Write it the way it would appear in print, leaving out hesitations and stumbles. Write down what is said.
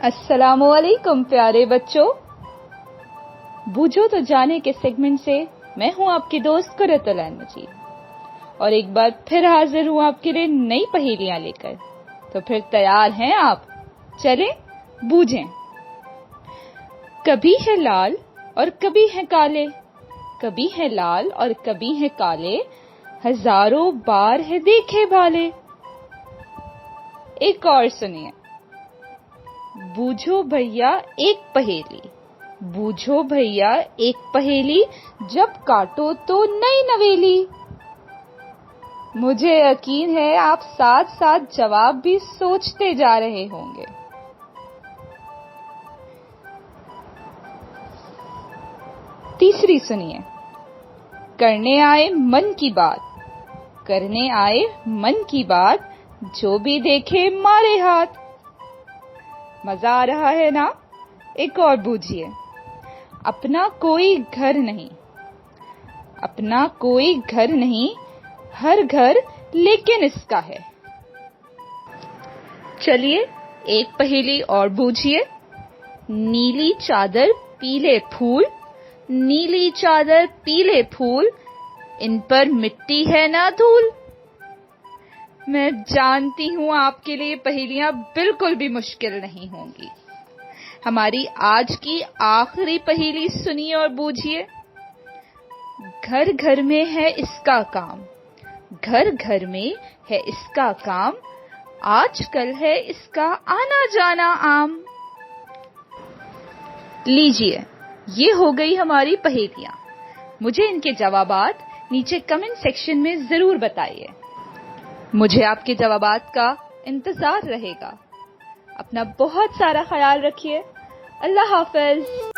अस्सलामु अलैकुम प्यारे बच्चों। बूझो तो जाने के सेगमेंट से मैं हूं आपकी दोस्त कुर्रतुल ऐन मजीद और एक बार फिर हाजिर हूं आपके लिए नई पहेलियां लेकर। तो फिर तैयार हैं आप? चलें बूझें। कभी है लाल और कभी है काले, कभी है लाल और कभी है काले, हजारों बार है देखे भाले। एक और सुनिए। बूझो भैया एक पहेली, बूझो भैया एक पहेली, जब काटो तो नई नवेली। मुझे यकीन है आप साथ साथ जवाब भी सोचते जा रहे होंगे। तीसरी सुनिए। करने आए मन की बात, करने आए मन की बात, जो भी देखे मारे हाथ। मजा आ रहा है ना? एक और बूझिए। अपना कोई घर नहीं, अपना कोई घर नहीं, हर घर लेकिन इसका है। चलिए एक पहेली और बूझिए। नीली चादर पीले फूल, नीली चादर पीले फूल, इन पर मिट्टी है ना धूल। मैं जानती हूं आपके लिए पहेलियां बिल्कुल भी मुश्किल नहीं होंगी। हमारी आज की आखिरी पहेली सुनिए और बूझिए। घर घर में है इसका काम, घर घर में है इसका काम, आजकल है इसका आना जाना आम। लीजिए, ये हो गई हमारी पहेलियां। मुझे इनके जवाबात नीचे कमेंट सेक्शन में जरूर बताइए। मुझे आपके जवाबात का इंतजार रहेगा। अपना बहुत सारा ख्याल रखिए। अल्लाह हाफ़िज़।